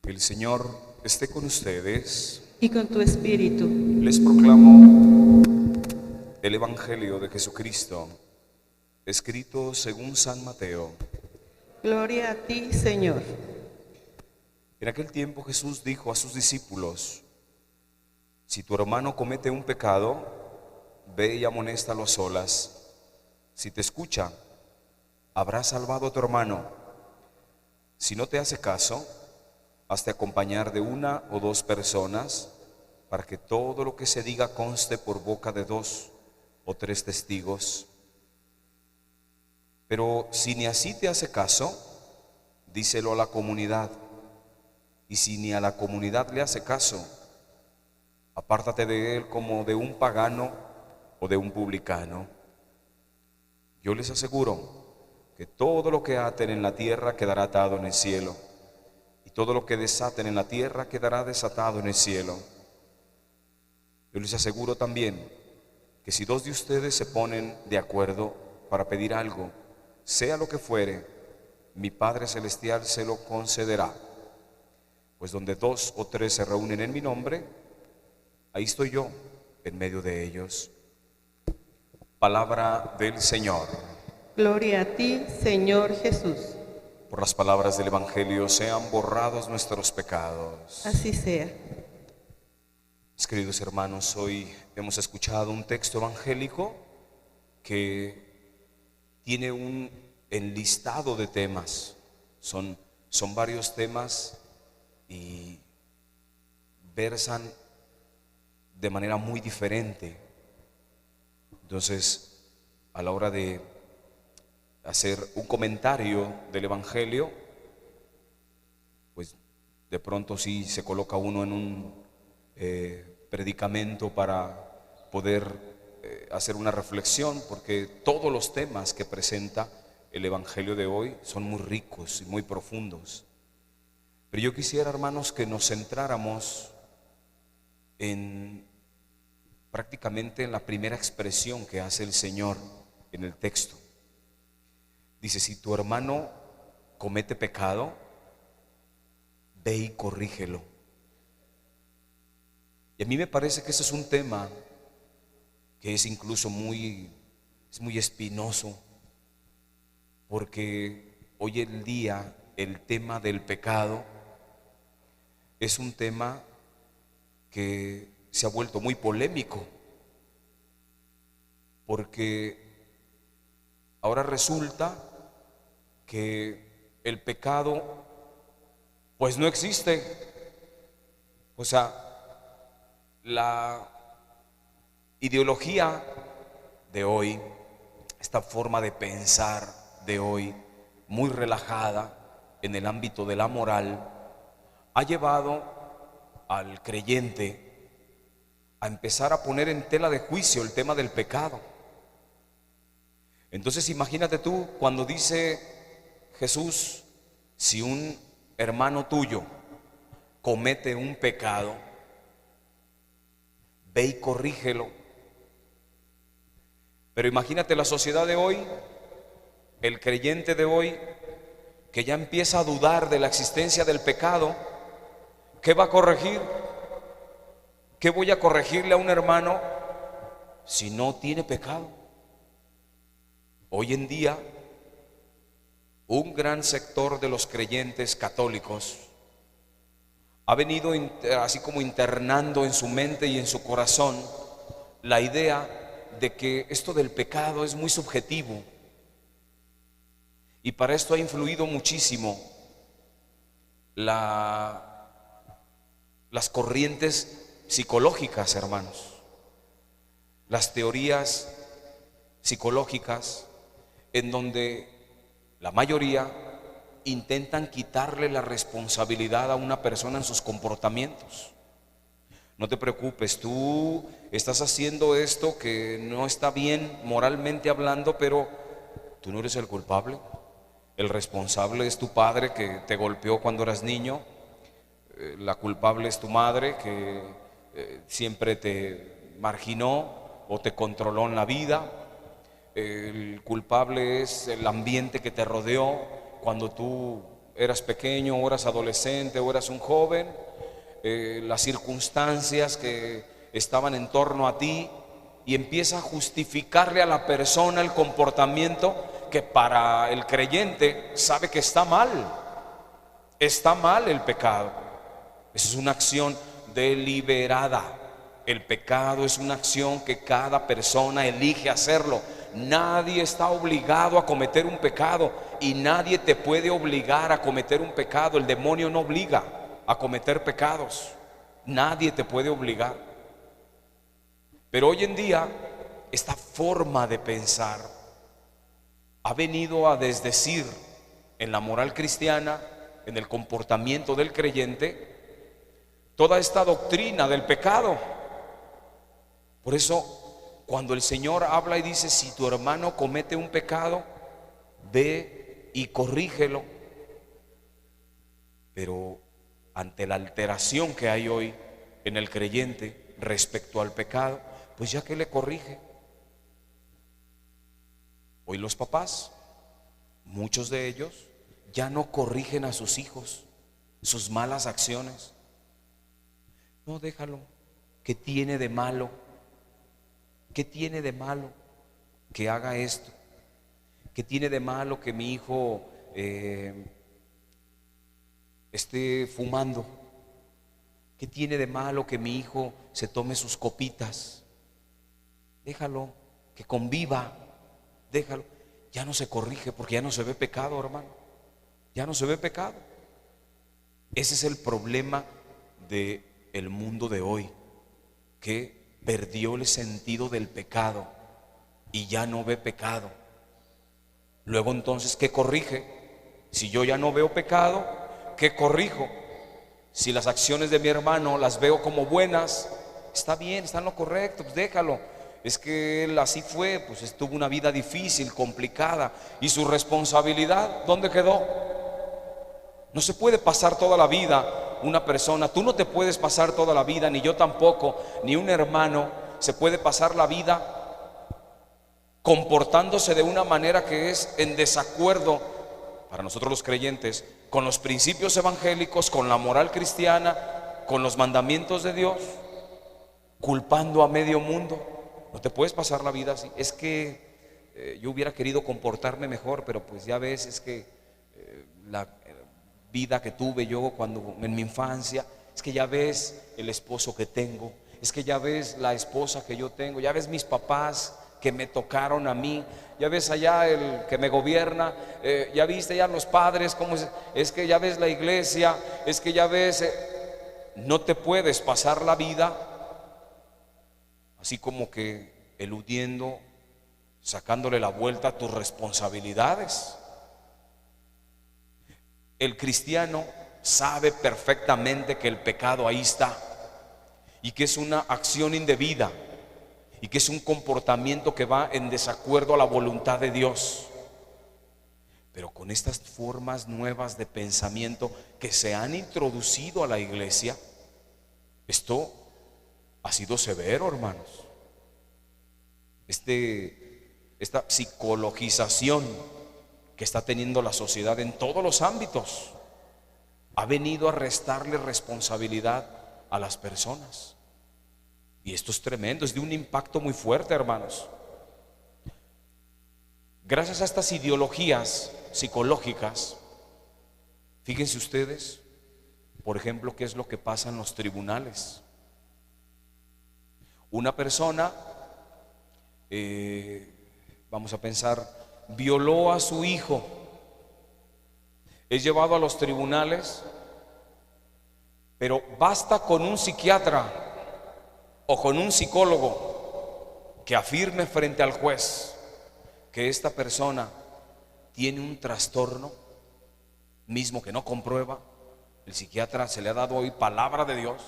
El Señor esté con ustedes. Y con tu espíritu. Les proclamo el Evangelio de Jesucristo, escrito según San Mateo. Gloria a ti, Señor. En aquel tiempo Jesús dijo a sus discípulos: si tu hermano comete un pecado, ve y amonéstalo a solas. Si te escucha, habrás salvado a tu hermano. Si no te hace caso, hazte acompañar de una o dos personas, para que todo lo que se diga conste por boca de 2 o 3 testigos. Pero si ni así te hace caso, díselo a la comunidad. Y si ni a la comunidad le hace caso, apártate de él como de un pagano o de un publicano. Yo les aseguro que todo lo que aten en la tierra quedará atado en el cielo, y todo lo que desaten en la tierra quedará desatado en el cielo. Yo les aseguro también que si 2 de ustedes se ponen de acuerdo para pedir algo, sea lo que fuere, mi Padre Celestial se lo concederá. Pues donde 2 o 3 se reúnen en mi nombre, ahí estoy yo en medio de ellos. Palabra del Señor. Gloria a ti, Señor Jesús. Por las palabras del Evangelio sean borrados nuestros pecados. Así sea. Mis queridos hermanos, hoy hemos escuchado un texto evangélico que tiene un enlistado de temas. Son varios temas y versan de manera muy diferente. Entonces, a la hora de hacer un comentario del Evangelio, pues de pronto sí se coloca uno en un predicamento para poder hacer una reflexión, porque todos los temas que presenta el Evangelio de hoy son muy ricos y muy profundos. Pero yo quisiera, hermanos, que nos centráramos prácticamente en la primera expresión que hace el Señor en el texto. Dice: si tu hermano comete pecado, ve y corrígelo. Y a mí me parece que ese es un tema que es incluso muy espinoso, porque hoy en día el tema del pecado es un tema que se ha vuelto muy polémico, porque ahora resulta que el pecado pues no existe. O sea, la ideología de hoy, esta forma de pensar de hoy, muy relajada en el ámbito de la moral, ha llevado al creyente a empezar a poner en tela de juicio el tema del pecado. Entonces imagínate tú cuando dice Jesús: si un hermano tuyo comete un pecado, ve y corrígelo. Pero imagínate la sociedad de hoy, el creyente de hoy, que ya empieza a dudar de la existencia del pecado. ¿Qué va a corregir? ¿Qué voy a corregirle a un hermano si no tiene pecado? Hoy en día, un gran sector de los creyentes católicos ha venido así como internando en su mente y en su corazón la idea de que esto del pecado es muy subjetivo, y para esto ha influido muchísimo las corrientes psicológicas, hermanos, las teorías psicológicas, en donde la mayoría intentan quitarle la responsabilidad a una persona en sus comportamientos. No te preocupes, tú estás haciendo esto que no está bien moralmente hablando, pero tú no eres el culpable. El responsable es tu padre, que te golpeó cuando eras niño. La culpable es tu madre, que siempre te marginó o te controló en la vida. El culpable es el ambiente que te rodeó cuando tú eras pequeño, o eras adolescente, o eras un joven, las circunstancias que estaban en torno a ti, y empieza a justificarle a la persona el comportamiento que para el creyente sabe que está mal. Está mal el pecado. Esa es una acción deliberada. El pecado es una acción que cada persona elige hacerlo. Nadie está obligado a cometer un pecado y nadie te puede obligar a cometer un pecado. El demonio no obliga a cometer pecados. Nadie te puede obligar. Pero hoy en día esta forma de pensar ha venido a desdecir en la moral cristiana, en el comportamiento del creyente, toda esta doctrina del pecado. Por eso, cuando el Señor habla y dice: si tu hermano comete un pecado, ve y corrígelo. Pero ante la alteración que hay hoy en el creyente respecto al pecado, pues ya que le corrige. Hoy los papás, muchos de ellos, ya no corrigen a sus hijos sus malas acciones. No, déjalo. ¿Qué tiene de malo? ¿Qué tiene de malo que haga esto? ¿Qué tiene de malo que mi hijo esté fumando? ¿Qué tiene de malo que mi hijo se tome sus copitas? Déjalo, que conviva, déjalo. Ya no se corrige porque ya no se ve pecado, hermano. Ya no se ve pecado. Ese es el problema del mundo de hoy, que perdió el sentido del pecado y ya no ve pecado. Luego entonces, ¿qué corrige? Si yo ya no veo pecado, ¿qué corrijo? Si las acciones de mi hermano las veo como buenas, está bien, está en lo correcto, pues déjalo. Es que él así fue, pues tuvo una vida difícil, complicada. ¿Y su responsabilidad dónde quedó? No se puede pasar toda la vida una persona, tú no te puedes pasar toda la vida, ni yo tampoco, ni un hermano se puede pasar la vida comportándose de una manera que es en desacuerdo, para nosotros los creyentes, con los principios evangélicos, con la moral cristiana, con los mandamientos de Dios, culpando a medio mundo. No te puedes pasar la vida así. Es que yo hubiera querido comportarme mejor, pero pues ya ves, es que la vida que tuve yo cuando en mi infancia, es que ya ves el esposo que tengo, es que ya ves la esposa que yo tengo, ya ves mis papás que me tocaron a mí, ya ves allá el que me gobierna, ya viste ya los padres, cómo es que ya ves la iglesia, es que ya ves, no te puedes pasar la vida así como que eludiendo, sacándole la vuelta a tus responsabilidades. El cristiano sabe perfectamente que el pecado ahí está y que es una acción indebida y que es un comportamiento que va en desacuerdo a la voluntad de Dios. Pero con estas formas nuevas de pensamiento que se han introducido a la iglesia, esto ha sido severo, hermanos. Esta psicologización que está teniendo la sociedad en todos los ámbitos ha venido a restarle responsabilidad a las personas. Y esto es tremendo, es de un impacto muy fuerte, hermanos. Gracias a estas ideologías psicológicas, fíjense ustedes, por ejemplo, qué es lo que pasa en los tribunales. Una persona, vamos a pensar, violó a su hijo, es llevado a los tribunales, pero basta con un psiquiatra o con un psicólogo que afirme frente al juez que esta persona tiene un trastorno, mismo que no comprueba. El psiquiatra, se le ha dado hoy palabra de Dios.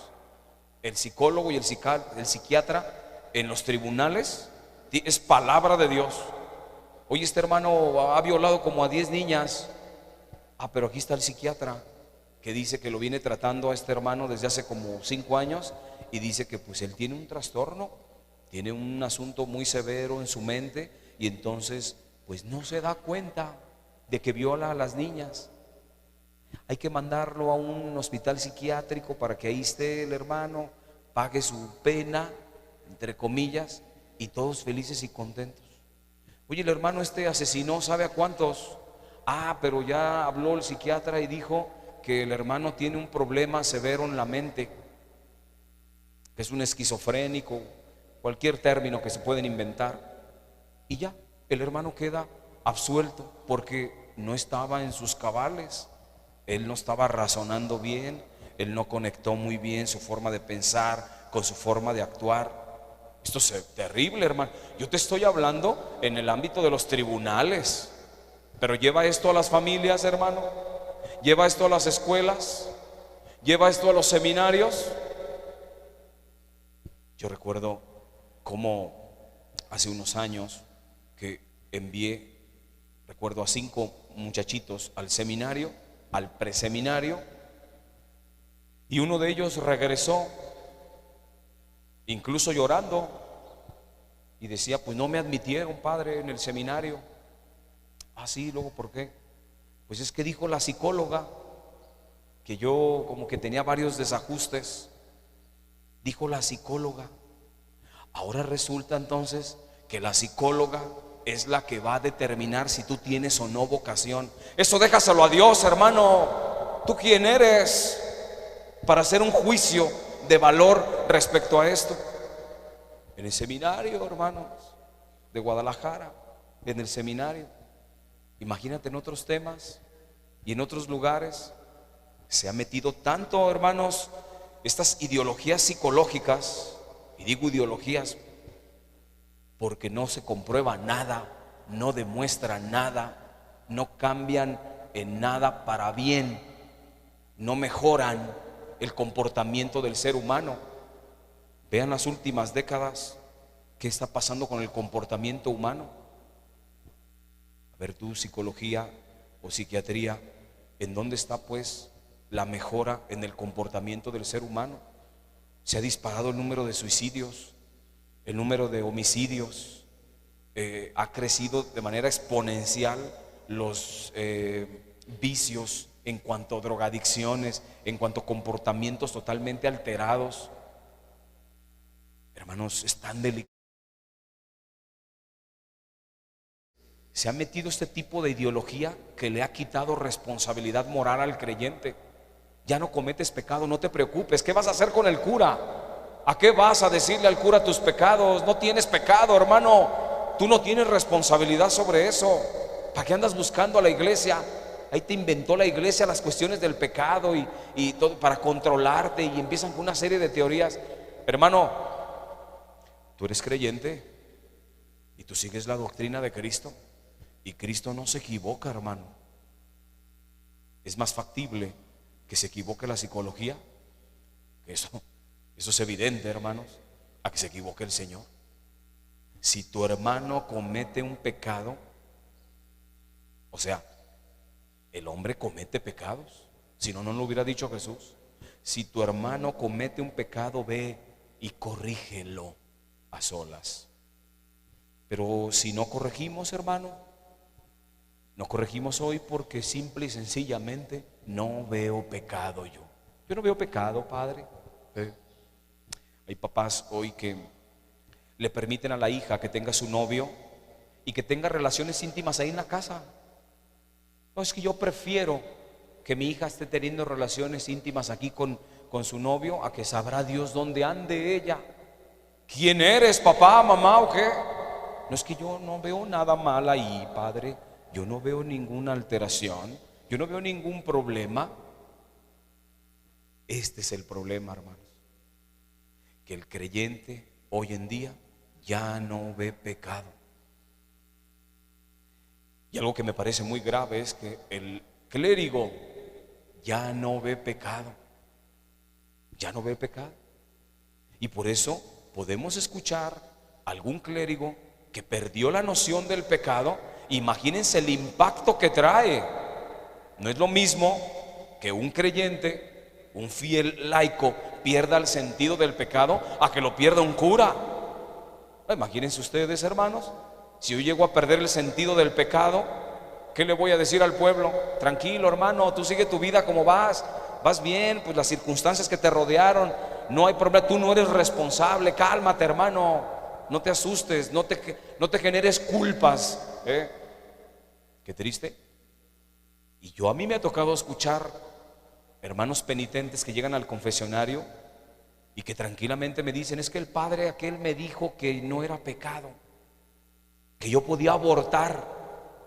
El psicólogo y el psiquiatra en los tribunales es palabra de Dios. Oye, este hermano ha violado como a 10 niñas. Pero aquí está el psiquiatra que dice que lo viene tratando a este hermano desde hace como 5 años y dice que pues él tiene un trastorno, tiene un asunto muy severo en su mente y entonces pues no se da cuenta de que viola a las niñas. Hay que mandarlo a un hospital psiquiátrico para que ahí esté el hermano, pague su pena, entre comillas, y todos felices y contentos. Oye, el hermano asesinó, ¿sabe a cuántos? Pero ya habló el psiquiatra y dijo que el hermano tiene un problema severo en la mente, que es un esquizofrénico, cualquier término que se pueden inventar. Y ya, el hermano queda absuelto porque no estaba en sus cabales. Él no estaba razonando bien, él no conectó muy bien su forma de pensar con su forma de actuar. Esto es terrible, hermano. Yo te estoy hablando en el ámbito de los tribunales, pero lleva esto a las familias, hermano. Lleva esto a las escuelas, lleva esto a los seminarios. Yo recuerdo cómo hace unos años que envié, recuerdo, a 5 muchachitos al seminario, al preseminario, y uno de ellos regresó incluso llorando y decía: pues no me admitieron, padre, en el seminario. Sí, luego, ¿por qué? Pues es que dijo la psicóloga que yo como que tenía varios desajustes. Dijo la psicóloga. Ahora resulta entonces que la psicóloga es la que va a determinar si tú tienes o no vocación. Eso déjaselo a Dios, hermano. ¿Tú quién eres para hacer un juicio de valor respecto a esto? En el seminario, hermanos, de Guadalajara, en el seminario. Imagínate, en otros temas y en otros lugares se ha metido tanto, hermanos, estas ideologías psicológicas. Y digo ideologías porque no se comprueba nada, no demuestra nada, no cambian en nada para bien, no mejoran el comportamiento del ser humano. Vean las últimas décadas, ¿qué está pasando con el comportamiento humano? A ver, tú, psicología o psiquiatría, ¿en dónde está pues la mejora en el comportamiento del ser humano? Se ha disparado el número de suicidios, el número de homicidios, ha crecido de manera exponencial los vicios en cuanto a drogadicciones, en cuanto a comportamientos totalmente alterados. Hermanos, es tan delicado. Se ha metido este tipo de ideología que le ha quitado responsabilidad moral al creyente. Ya no cometes pecado, no te preocupes. ¿Qué vas a hacer con el cura? ¿A qué vas a decirle al cura tus pecados? No tienes pecado, hermano. Tú no tienes responsabilidad sobre eso. ¿Para qué andas buscando a la iglesia? Ahí te inventó la iglesia las cuestiones del pecado y todo para controlarte, y empiezan con una serie de teorías. Hermano, tú eres creyente y tú sigues la doctrina de Cristo, y Cristo no se equivoca, hermano. Es más factible que se equivoque la psicología, que eso es evidente, hermanos, a que se equivoque el Señor. Si tu hermano comete un pecado, o sea, el hombre comete pecados, si no, no lo hubiera dicho Jesús. Si tu hermano comete un pecado, ve y corrígelo a solas. Pero si no corregimos, hermano, no corregimos hoy porque simple y sencillamente no veo pecado yo. Yo no veo pecado, padre. Hay papás hoy que le permiten a la hija que tenga su novio y que tenga relaciones íntimas ahí en la casa. No, es que yo prefiero que mi hija esté teniendo relaciones íntimas aquí con su novio, a que sabrá Dios dónde ande ella. ¿Quién eres, papá, mamá o qué? No, es que yo no veo nada mal ahí, padre. Yo no veo ninguna alteración, yo no veo ningún problema. Este es el problema, hermanos, que el creyente hoy en día ya no ve pecado. Y algo que me parece muy grave es que el clérigo ya no ve pecado. Ya no ve pecado. Y por eso podemos escuchar a algún clérigo que perdió la noción del pecado. Imagínense el impacto que trae. No es lo mismo que un creyente, un fiel laico, pierda el sentido del pecado a que lo pierda un cura. Imagínense ustedes, hermanos, si yo llego a perder el sentido del pecado, ¿Qué le voy a decir al pueblo? Tranquilo, hermano, tú sigue tu vida como vas bien, pues las circunstancias que te rodearon, no hay problema, tú no eres responsable, cálmate, hermano, no te asustes, no te generes culpas, ¿eh? Qué triste. Y a mí me ha tocado escuchar hermanos penitentes que llegan al confesionario y que tranquilamente me dicen: es que el padre aquel me dijo que no era pecado, que yo podía abortar,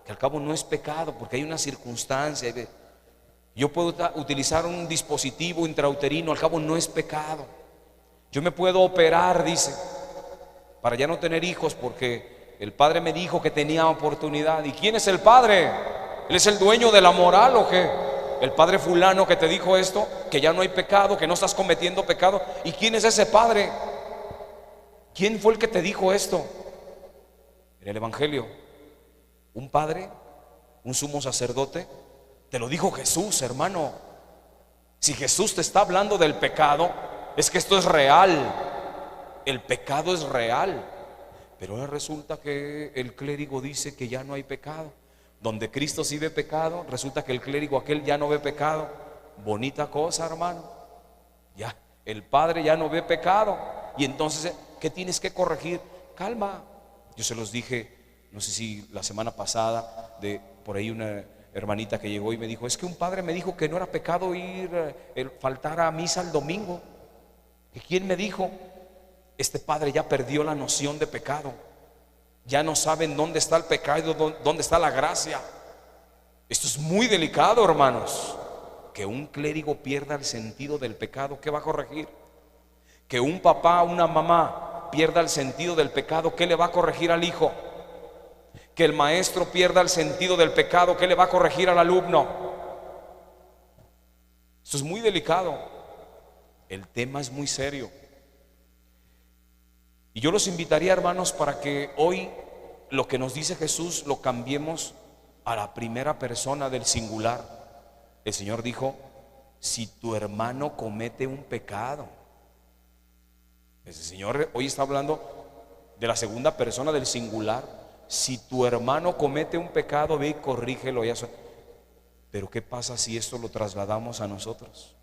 que al cabo no es pecado porque hay una circunstancia, yo puedo utilizar un dispositivo intrauterino, al cabo no es pecado, yo me puedo operar, dice, para ya no tener hijos porque el padre me dijo que tenía oportunidad. ¿Y quién es el padre? ¿Él es el dueño de la moral o qué? El padre fulano que te dijo esto, que ya no hay pecado, que no estás cometiendo pecado. ¿Y quién es ese padre? ¿Quién fue el que te dijo esto? En el evangelio, un padre, un sumo sacerdote, te lo dijo Jesús, hermano. Si Jesús te está hablando del pecado, es que esto es real. El pecado es real. Pero ahora resulta que el clérigo dice que ya no hay pecado. Donde Cristo sí ve pecado, resulta que el clérigo aquel ya no ve pecado. Bonita cosa, hermano. Ya, el padre ya no ve pecado. Y entonces, ¿qué tienes que corregir? Calma. Yo se los dije, no sé si la semana pasada, de por ahí una hermanita que llegó y me dijo: es que un padre me dijo que no era pecado faltar a misa el domingo. ¿Y quién me dijo? Este padre ya perdió la noción de pecado. Ya no saben dónde está el pecado, dónde está la gracia. Esto es muy delicado, hermanos. Que un clérigo pierda el sentido del pecado, ¿qué va a corregir? Que un papá, una mamá pierda el sentido del pecado, ¿qué le va a corregir al hijo? Que el maestro pierda el sentido del pecado, ¿qué le va a corregir al alumno? Esto es muy delicado. El tema es muy serio. Y yo los invitaría, hermanos, para que hoy lo que nos dice Jesús lo cambiemos a la primera persona del singular. El Señor dijo: si tu hermano comete un pecado. El Señor hoy está hablando de la segunda persona del singular. Si tu hermano comete un pecado, ve y corrígelo. Pero ¿qué pasa si esto lo trasladamos a nosotros?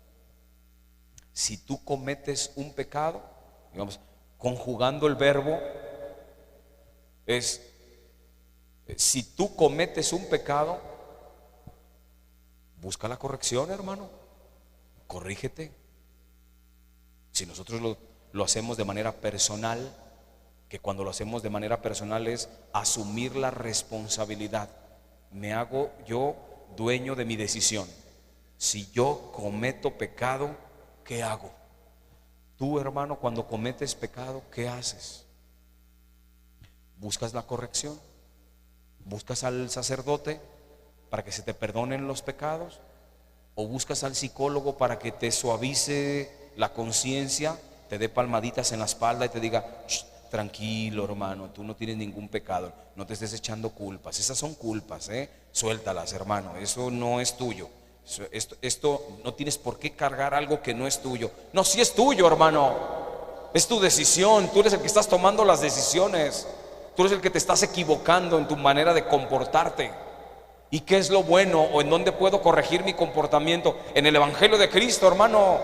Si tú cometes un pecado, digamos, conjugando el verbo, es: si tú cometes un pecado, busca la corrección, hermano, corrígete. Si nosotros lo hacemos de manera personal, que cuando lo hacemos de manera personal es asumir la responsabilidad. Me hago yo dueño de mi decisión. Si yo cometo pecado, ¿qué hago? Tú, hermano, cuando cometes pecado, ¿qué haces? ¿Buscas la corrección? ¿Buscas al sacerdote para que se te perdonen los pecados? ¿O buscas al psicólogo para que te suavice la conciencia, te dé palmaditas en la espalda y te diga: tranquilo, hermano, tú no tienes ningún pecado, no te estés echando culpas? Esas son culpas, suéltalas, hermano, eso no es tuyo. Esto no tienes por qué cargar algo que no es tuyo. No, sí es tuyo, hermano. Es tu decisión. Tú eres el que estás tomando las decisiones. Tú eres el que te estás equivocando en tu manera de comportarte. ¿Y qué es lo bueno o en dónde puedo corregir mi comportamiento? En el evangelio de Cristo, hermano.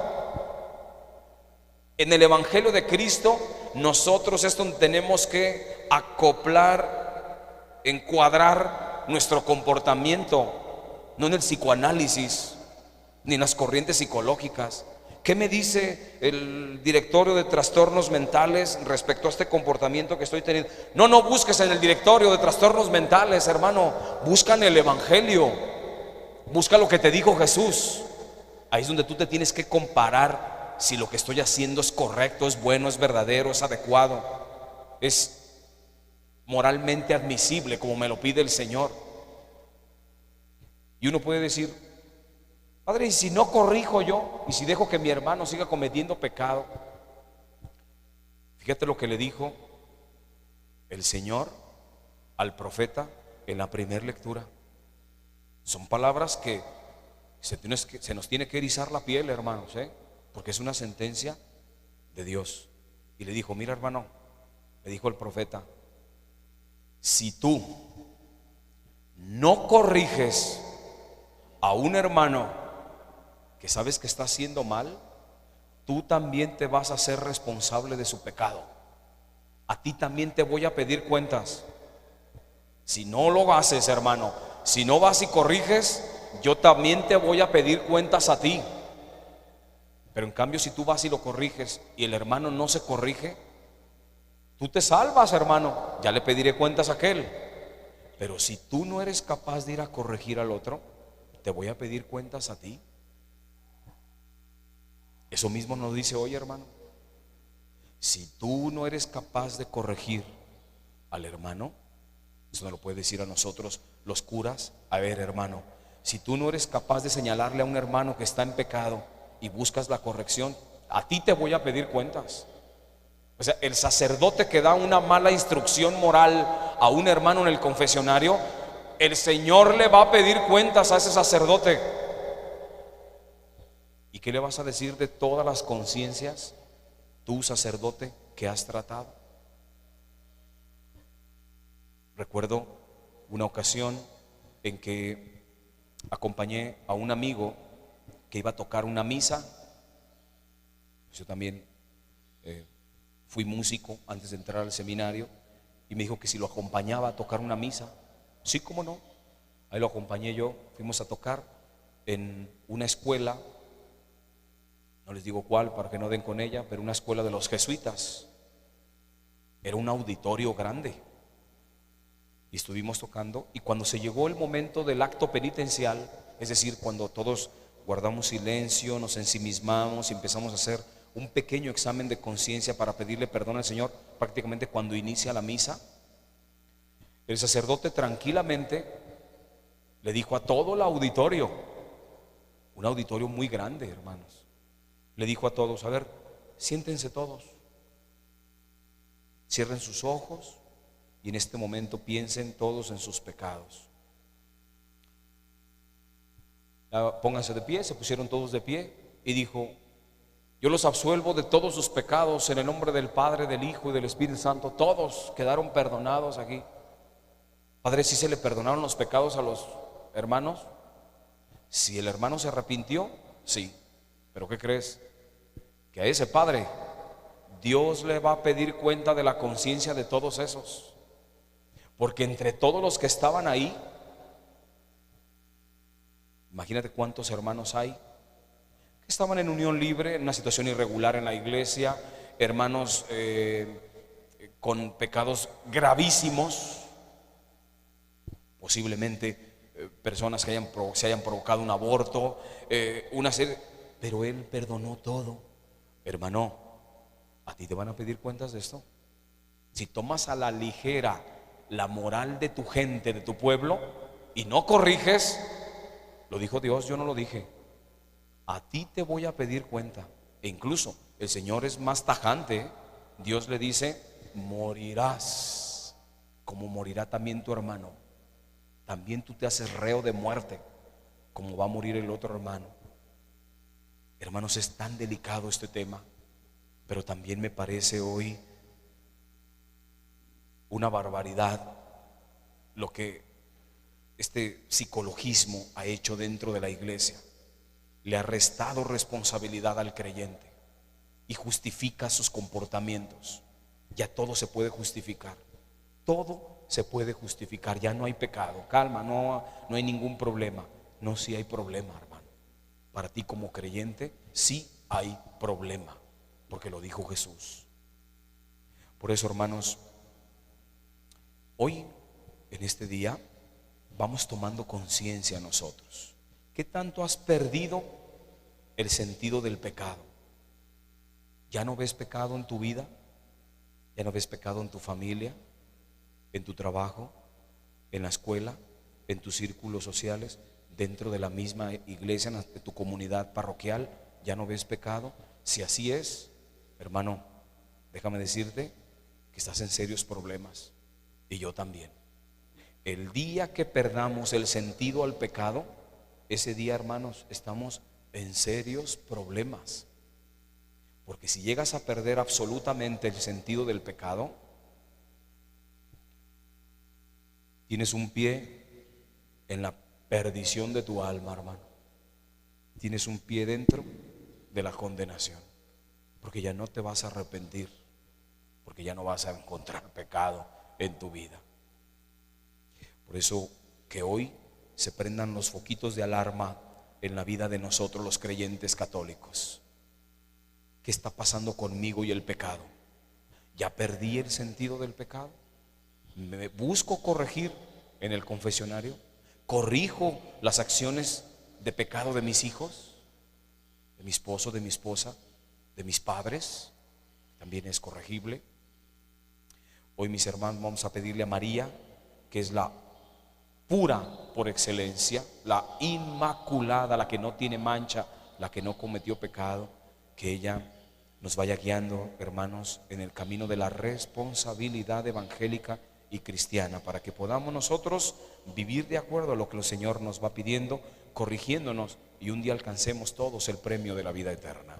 En el evangelio de Cristo nosotros esto tenemos que acoplar, encuadrar nuestro comportamiento. No en el psicoanálisis, ni en las corrientes psicológicas. ¿Qué me dice el directorio de trastornos mentales respecto a este comportamiento que estoy teniendo? No busques en el directorio de trastornos mentales, hermano. Busca en el evangelio. Busca lo que te dijo Jesús. Ahí es donde tú te tienes que comparar si lo que estoy haciendo es correcto, es bueno, es verdadero, es adecuado, es moralmente admisible como me lo pide el Señor. Y uno puede decir: padre, ¿y si no corrijo yo? ¿Y si dejo que mi hermano siga cometiendo pecado? Fíjate lo que le dijo el Señor al profeta en la primera lectura. Son palabras que se nos tiene que erizar la piel, hermanos, porque es una sentencia de Dios. Y le dijo: mira, hermano, le dijo el profeta, si tú no corriges a un hermano que sabes que está haciendo mal, tú también te vas a hacer responsable de su pecado. A ti también te voy a pedir cuentas. Si no lo haces, hermano, si no vas y corriges, yo también te voy a pedir cuentas a ti. Pero en cambio, si tú vas y lo corriges y el hermano no se corrige, tú te salvas, hermano, ya le pediré cuentas a aquel. Pero si tú no eres capaz de ir a corregir al otro, te voy a pedir cuentas a ti. Eso mismo nos dice hoy, hermano. Si tú no eres capaz de corregir al hermano, eso nos lo puede decir a nosotros los curas. A ver, hermano, si tú no eres capaz de señalarle a un hermano que está en pecado y buscas la corrección, a ti te voy a pedir cuentas. O sea, el sacerdote que da una mala instrucción moral a un hermano en el confesionario, el Señor le va a pedir cuentas a ese sacerdote. ¿Y qué le vas a decir de todas las conciencias, tú sacerdote, que has tratado? Recuerdo una ocasión en que acompañé a un amigo que iba a tocar una misa. Yo también fui músico antes de entrar al seminario, y me dijo que si lo acompañaba a tocar una misa. Sí, cómo no. Ahí lo acompañé yo, fuimos a tocar en una escuela, no les digo cuál para que no den con ella, pero una escuela de los jesuitas. Era un auditorio grande y estuvimos tocando, y cuando se llegó el momento del acto penitencial, es decir, cuando todos guardamos silencio, nos ensimismamos y empezamos a hacer un pequeño examen de conciencia para pedirle perdón al Señor, prácticamente cuando inicia la misa, el sacerdote tranquilamente le dijo a todo el auditorio, un auditorio muy grande, hermanos, le dijo a todos: a ver, siéntense todos, cierren sus ojos y en este momento piensen todos en sus pecados. Pónganse de pie. Se pusieron todos de pie y dijo: yo los absuelvo de todos sus pecados en el nombre del Padre, del Hijo y del Espíritu Santo. Todos quedaron perdonados aquí. Padre, ¿sí se le perdonaron los pecados a los hermanos? Si el hermano se arrepintió, sí. Pero ¿qué crees? Que a ese padre Dios le va a pedir cuenta de la conciencia de todos esos. Porque entre todos los que estaban ahí, imagínate cuántos hermanos hay que estaban en unión libre, en una situación irregular en la iglesia, hermanos con pecados gravísimos, posiblemente personas que se hayan provocado un aborto, una serie, pero Él perdonó todo. Hermano, ¿a ti te van a pedir cuentas de esto? Si tomas a la ligera la moral de tu gente, de tu pueblo, y no corriges, lo dijo Dios, yo no lo dije, a ti te voy a pedir cuenta. E incluso el Señor es más tajante. Dios le dice: morirás como morirá también tu hermano. También tú te haces reo de muerte como va a morir el otro hermano. Hermanos, es tan delicado este tema, pero también me parece hoy una barbaridad lo que este psicologismo ha hecho dentro de la iglesia. Le ha restado responsabilidad al creyente y justifica sus comportamientos. Ya todo se puede justificar, todo se puede justificar, ya no hay pecado. Calma, no hay ningún problema. No, sí hay problema, hermano. Para ti como creyente sí hay problema, porque lo dijo Jesús. Por eso, hermanos, hoy en este día vamos tomando conciencia nosotros. ¿Qué tanto has perdido el sentido del pecado? ¿Ya no ves pecado en tu vida? ¿Ya no ves pecado en tu familia, en tu trabajo, en la escuela, en tus círculos sociales, dentro de la misma iglesia, en tu comunidad parroquial? ¿Ya no ves pecado? Si así es, hermano, déjame decirte que estás en serios problemas, y yo también. El día que perdamos el sentido al pecado, ese día, hermanos, estamos en serios problemas. Porque si llegas a perder absolutamente el sentido del pecado, tienes un pie en la perdición de tu alma, hermano. Tienes un pie dentro de la condenación, porque ya no te vas a arrepentir, porque ya no vas a encontrar pecado en tu vida. Por eso que hoy se prendan los foquitos de alarma en la vida de nosotros los creyentes católicos. ¿Qué está pasando conmigo y el pecado? ¿Ya perdí el sentido del pecado? ¿Me busco corregir en el confesionario? ¿Corrijo las acciones de pecado de mis hijos, de mi esposo, de mi esposa, de mis padres? También es corregible. Hoy, mis hermanos, vamos a pedirle a María, que es la pura por excelencia, la inmaculada, la que no tiene mancha, la que no cometió pecado, que ella nos vaya guiando, hermanos, en el camino de la responsabilidad evangélica y cristiana, para que podamos nosotros vivir de acuerdo a lo que el Señor nos va pidiendo, corrigiéndonos, y un día alcancemos todos el premio de la vida eterna.